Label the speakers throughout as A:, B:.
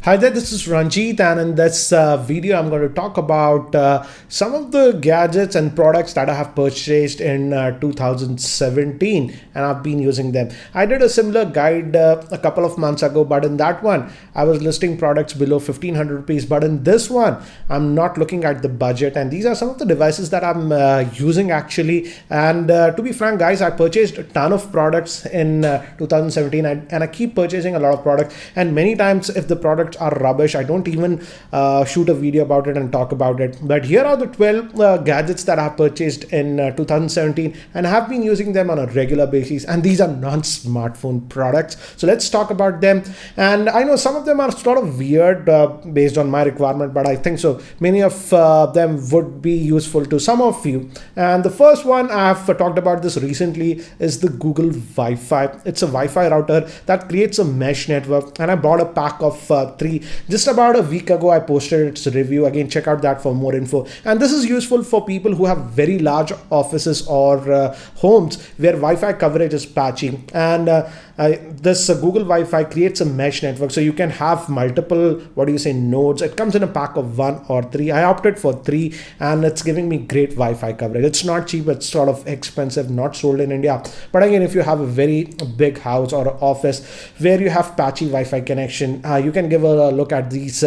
A: Hi there, this is Ranjit, and in this video I'm going to talk about some of the gadgets and products that I have purchased in 2017 and I've been using them. I did a similar guide a couple of months ago, but in that one I was listing products below 1500 rupees, but in this one I'm not looking at the budget, and these are some of the devices that I'm using actually. And to be frank guys, I purchased a ton of products in 2017 and I keep purchasing a lot of products, and many times if the products are rubbish, I don't even shoot a video about it and talk about it. But here are the 12 gadgets that I purchased in 2017 and I have been using them on a regular basis, and these are non-smartphone products. So let's talk about them. And I know some of them are sort of weird based on my requirement, but I think so many of them would be useful to some of you. And the first one, I have talked about this recently, is the Google Wi-Fi. It's a Wi-Fi router that creates a mesh network, and I bought a pack of 3 just about a week ago. I posted its review. Again, check out that for more info. And this is useful for people who have very large offices or homes where Wi-Fi coverage is patchy. And this Google Wi-Fi creates a mesh network, so you can have multiple nodes. It comes in a pack of 1 or 3. I opted for 3, and it's giving me great Wi-Fi coverage. It's not cheap, it's sort of expensive, not sold in India. But again, if you have a very big house or office where you have patchy Wi-Fi connection, you can give a look at these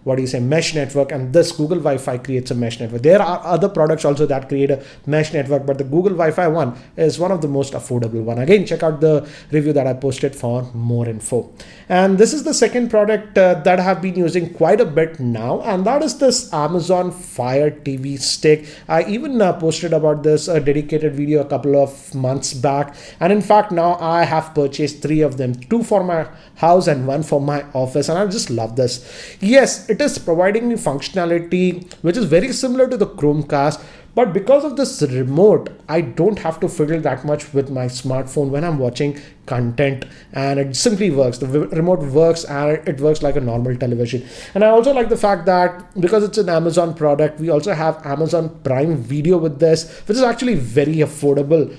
A: mesh network, and this Google Wi-Fi creates a mesh network. There are other products also that create a mesh network, but the Google Wi-Fi one is one of the most affordable one. Again, check out the review that I posted for more info. And this is the second product that I have been using quite a bit now, and that is this Amazon Fire TV stick. I even posted about this dedicated video a couple of months back, and in fact now I have purchased 3 of them, 2 for my house and 1 for my office, and I just love this. Yes, it is providing me functionality which is very similar to the Chromecast, but because of this remote, I don't have to fiddle that much with my smartphone when I'm watching content, and it simply works. The remote works, and it works like a normal television. And I also like the fact that because it's an Amazon product, we also have Amazon Prime Video with this, which is actually very affordable.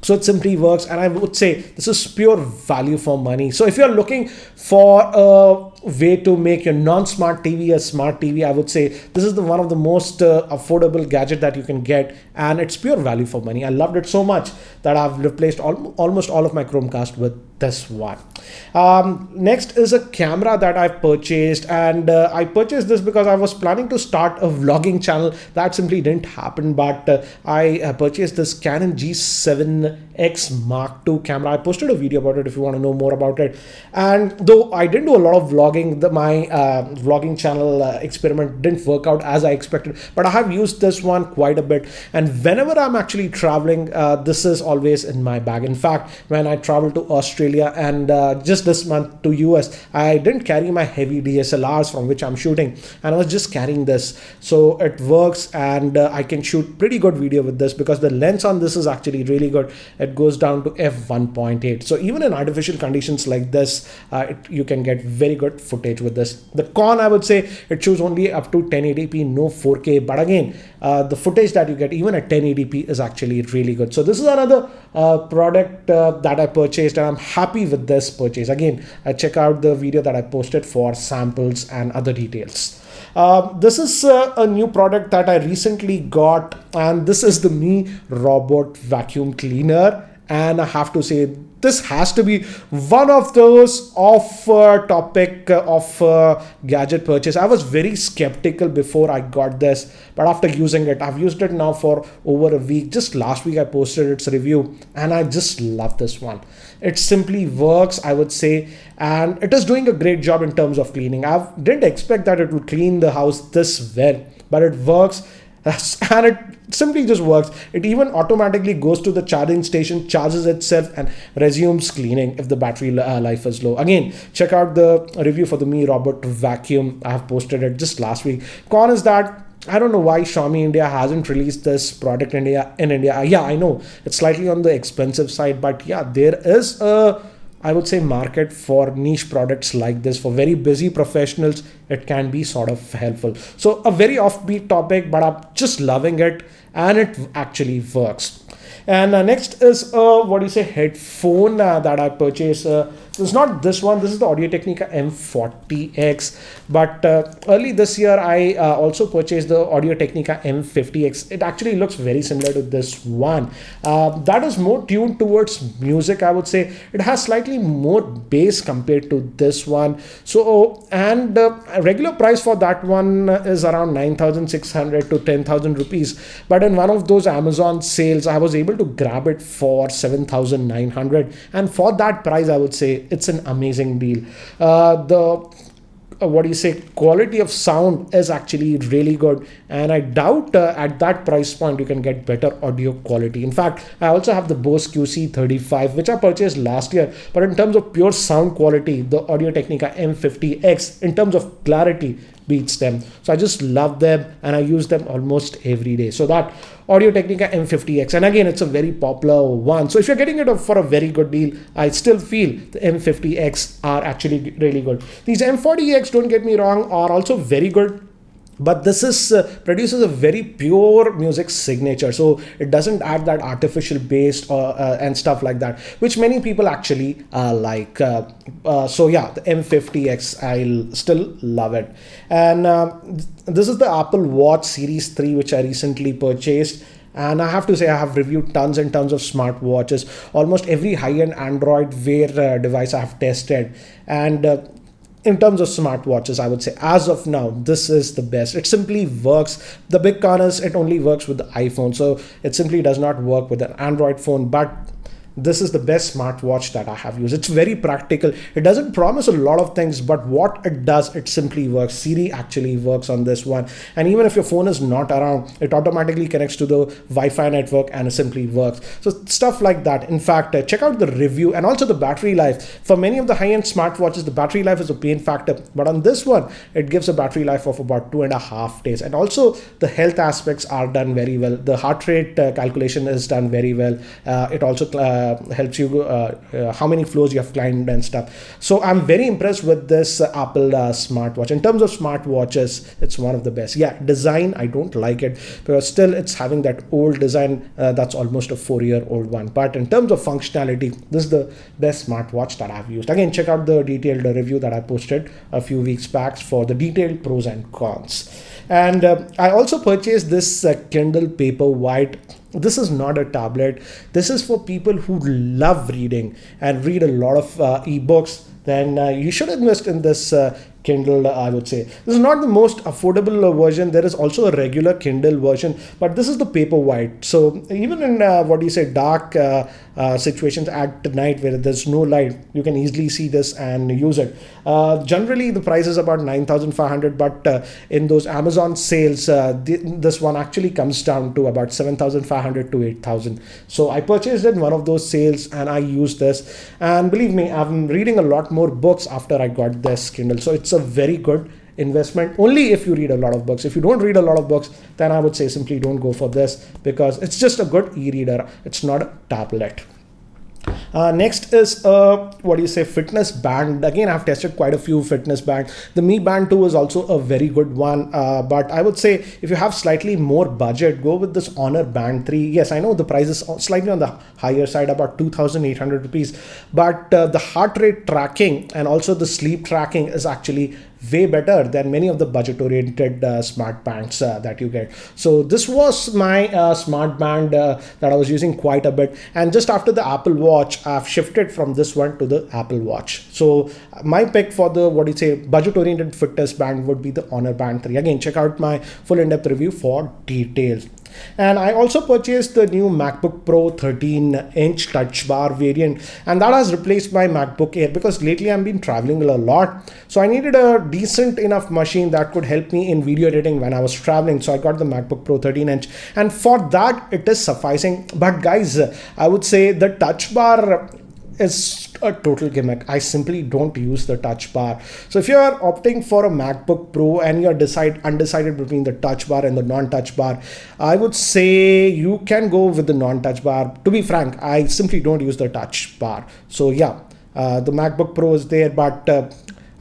A: So it simply works, and I would say this is pure value for money. So if you're looking for a way to make your non-smart TV a smart TV, I would say this is one of the most affordable gadget that you can get, and it's pure value for money. I loved it so much that I've replaced almost all of my Chromecast with this one. Next is a camera that I purchased, and I purchased this because I was planning to start a vlogging channel. That simply didn't happen, but I purchased this Canon G7X Mach 2 camera. I posted a video about it if you want to know more about it. And though I didn't do a lot of vlogging, my vlogging channel experiment didn't work out as I expected, but I have used this one quite a bit, and whenever I'm actually traveling, this is always in my bag. In fact, when I traveled to Australia and just this month to US, I didn't carry my heavy DSLRs from which I'm shooting, and I was just carrying this. So it works, and I can shoot pretty good video with this because the lens on this is actually really good. It goes down to f1.8, so even in artificial conditions like this, you can get very good footage with this. The con, I would say, it shows only up to 1080p, no 4K, but again, the footage that you get even at 1080p is actually really good. So this is another product that I purchased, and I'm happy with this purchase. Again, check out the video that I posted for samples and other details. This is a new product that I recently got, and this is the Mi Robot vacuum cleaner. And I have to say, this has to be one of those off-topic gadget purchase. I was very skeptical before I got this, but after using it, I've used it now for over a week. Just last week I posted its review, and I just love this one. It simply works, I would say, and it is doing a great job in terms of cleaning. I didn't expect that it would clean the house this well, but it works. And it simply just works. It even automatically goes to the charging station, charges itself, and resumes cleaning if the battery life is low. Again, check out the review for the Mi Robot vacuum. I have posted it just last week. Con is that I don't know why Xiaomi India hasn't released this product in India. Yeah, I know it's slightly on the expensive side, but yeah, there is a, I would say, market for niche products like this. For very busy professionals, it can be sort of helpful. So a very offbeat topic, but I'm just loving it. and it actually works. And next is headphone that I purchased. It's not this one. This is the Audio-Technica M40X. But early this year, I also purchased the Audio-Technica M50X. It actually looks very similar to this one. That is more tuned towards music, I would say. It has slightly more bass compared to this one. So, and a regular price for that one is around 9,600 to 10,000 rupees. But in one of those Amazon sales, I was able to grab it for 7,900. And for that price, I would say it's an amazing deal. Quality of sound is actually really good, and I doubt at that price point you can get better audio quality. In fact, I also have the Bose QC35, which I purchased last year, but in terms of pure sound quality, the Audio-Technica M50X in terms of clarity beats them. So I just love them, and I use them almost every day. So that Audio-Technica M50X, and again, it's a very popular one. So if you're getting it for a very good deal, I still feel the M50X are actually really good. These M40X, don't get me wrong, are also very good. But this is produces a very pure music signature, so it doesn't add that artificial bass and stuff like that, which many people actually like. So yeah, the M50X, I'll still love it. And this is the Apple Watch Series 3, which I recently purchased. And I have to say, I have reviewed tons and tons of smartwatches. Almost every high-end Android Wear device I have tested. And in terms of smartwatches, I would say as of now, this is the best. It simply works. The big con is it only works with the iPhone. So it simply does not work with an Android phone. But this is the best smartwatch that I have used. It's very practical. It doesn't promise a lot of things, but what it does, it simply works. Siri actually works on this one. And even if your phone is not around, it automatically connects to the Wi-Fi network and it simply works. So stuff like that. In fact, check out the review and also the battery life. For many of the high-end smartwatches, the battery life is a pain factor. But on this one, it gives a battery life of about 2.5 days. And also the health aspects are done very well. The heart rate calculation is done very well. It also helps you how many floors you have climbed and stuff. So I'm very impressed with this Apple smartwatch. In terms of smartwatches, it's one of the best. Yeah, design, I don't like it because still it's having that old design that's almost a 4-year-old one. But in terms of functionality, this is the best smartwatch that I've used. Again, check out the detailed review that I posted a few weeks back for the detailed pros and cons. And I also purchased this Kindle Paperwhite. This is not a tablet. This is for people who love reading and read a lot of ebooks. Then you should invest in this Kindle, I would say. This is not the most affordable version. There is also a regular Kindle version, but this is the Paperwhite. So even in dark situations at night where there's no light, you can easily see this and use it. Generally, the price is about 9,500, but in those Amazon sales, this one actually comes down to about 7,500 to 8,000. So I purchased it in one of those sales and I used this. And believe me, I'm reading a lot more books after I got this Kindle. So it's a very good investment only if you read a lot of books. If you don't read a lot of books, then I would say simply don't go for this because it's just a good e-reader. It's not a tablet. Next is fitness band. Again, I've tested quite a few fitness bands. The Mi Band 2 is also a very good one, but I would say if you have slightly more budget, go with this Honor Band 3. Yes, I know the price is slightly on the higher side, about 2,800 rupees, but the heart rate tracking and also the sleep tracking is actually way better than many of the budget-oriented smart bands that you get. So this was my smart band that I was using quite a bit. And just after the Apple Watch, I've shifted from this one to the Apple Watch. So my pick for the budget-oriented fitness band would be the Honor Band 3. Again, check out my full in-depth review for details. And I also purchased the new MacBook Pro 13-inch touch bar variant, and that has replaced my MacBook Air because lately I've been traveling a lot. So I needed a decent enough machine that could help me in video editing when I was traveling. So I got the MacBook Pro 13-inch, and for that it is sufficing. But guys, I would say the touch bar is a total gimmick. I simply don't use the touch bar. So if you're opting for a MacBook Pro and you're undecided between the touch bar and the non-touch bar, I would say you can go with the non-touch bar. To be frank, I simply don't use the touch bar. So yeah, the MacBook Pro is there, but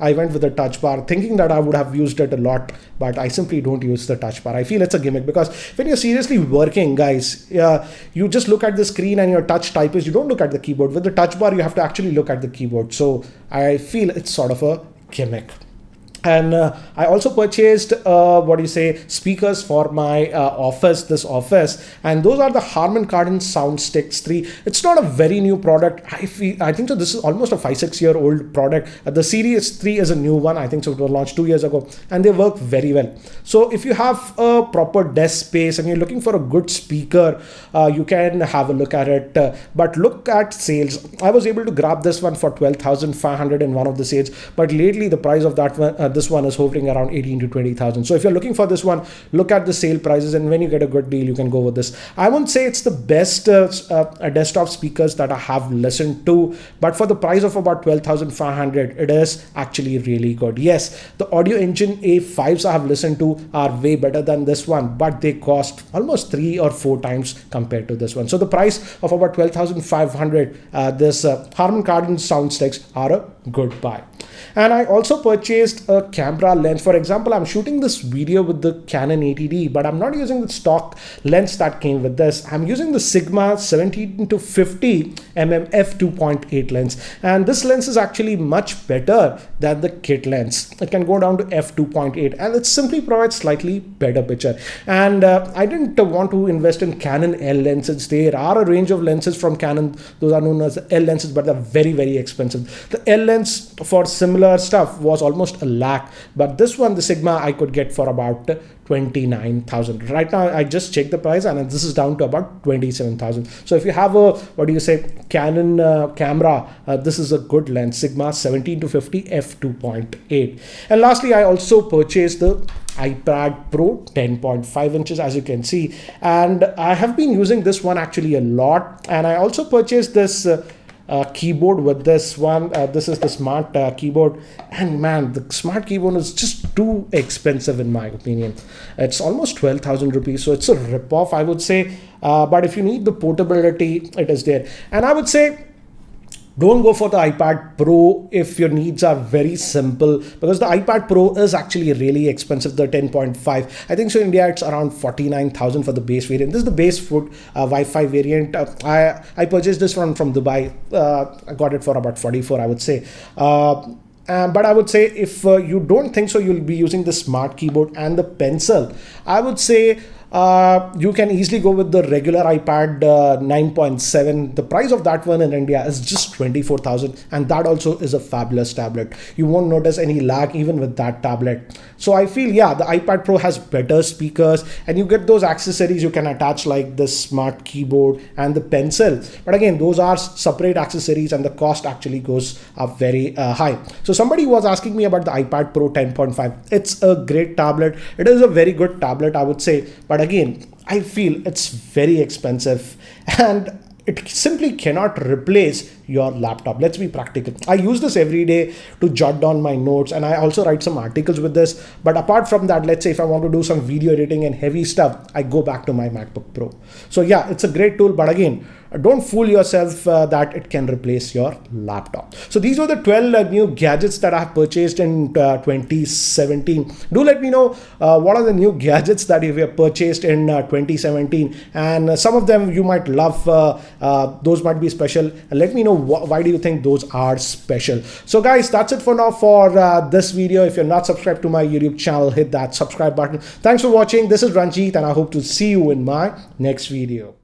A: I went with the touch bar thinking that I would have used it a lot, but I simply don't use the touch bar. I feel it's a gimmick because when you're seriously working, guys, you just look at the screen and your touch type is, you don't look at the keyboard. With the touch bar, you have to actually look at the keyboard. So I feel it's sort of a gimmick. And I also purchased speakers for my this office, and those are the Harman Kardon Soundsticks 3. It's not a very new product. I think so this is almost a 5-6 year old product. The Series 3 is a new one. I think so it was launched 2 years ago, and they work very well. So if you have a proper desk space and you're looking for a good speaker, you can have a look at it, but look at sales. I was able to grab this one for 12,500 in one of the sales, but lately the price of that one, this one is hovering around 18 to 20,000. So if you're looking for this one, look at the sale prices, and when you get a good deal, you can go with this. I won't say it's the best desktop speakers that I have listened to, but for the price of about 12,500, it is actually really good. Yes, the Audio Engine A5s I have listened to are way better than this one, but they cost almost 3 or 4 times compared to this one. So the price of about 12,500, this Harman Kardon Soundsticks are a good buy. And I also purchased a camera lens. For example, I'm shooting this video with the Canon 80D, but I'm not using the stock lens that came with this. I'm using the Sigma 17 to 50 mm f2.8 lens. And this lens is actually much better than the kit lens. It can go down to f2.8, and it simply provides slightly better picture. And I didn't want to invest in Canon L lenses. There are a range of lenses from Canon. Those are known as L lenses, but they're very, very expensive. The L lens for similar stuff was almost a lakh, but this one, the Sigma, I could get for about 29,000. Right now I just checked the price and this is down to about 27,000. So if you have a Canon camera, this is a good lens, Sigma 17 to 50 f2.8. And lastly, I also purchased the iPad Pro 10.5 inches, as you can see, and I have been using this one actually a lot. And I also purchased this keyboard with this one. This is the smart keyboard, and man, the smart keyboard is just too expensive in my opinion. It's almost 12,000 rupees, so it's a rip-off, I would say. But if you need the portability, it is there. And I would say don't go for the iPad Pro if your needs are very simple, because the iPad Pro is actually really expensive, the 10.5. I think so in India it's around 49,000 for the base variant. This is the base Wi-Fi variant. I purchased this from Dubai. I got it for about 44, I would say. But I would say if you don't think so you'll be using the smart keyboard and the pencil, I would say you can easily go with the regular iPad 9.7. The price of that one in India is just 24,000, and that also is a fabulous tablet. You won't notice any lag even with that tablet. So I feel, yeah, the iPad Pro has better speakers, and you get those accessories you can attach like the smart keyboard and the pencil. But again, those are separate accessories and the cost actually goes up very high. So somebody was asking me about the iPad Pro 10.5. It's a great tablet. It is a very good tablet, I would say. But again, I feel it's very expensive and it simply cannot replace your laptop. Let's be practical. I use this every day to jot down my notes, and I also write some articles with this. But apart from that, let's say if I want to do some video editing and heavy stuff, I go back to my MacBook Pro. So yeah, it's a great tool, but again, don't fool yourself that it can replace your laptop. So these were the 12 new gadgets that I have purchased in 2017. Do let me know what are the new gadgets that you have purchased in 2017, and some of them you might love. Those might be special, and let me know why do you think those are special. So guys, that's it for now for this video. If you're not subscribed to my YouTube channel, hit that subscribe button. Thanks for watching. This is Ranjit, and I hope to see you in my next video.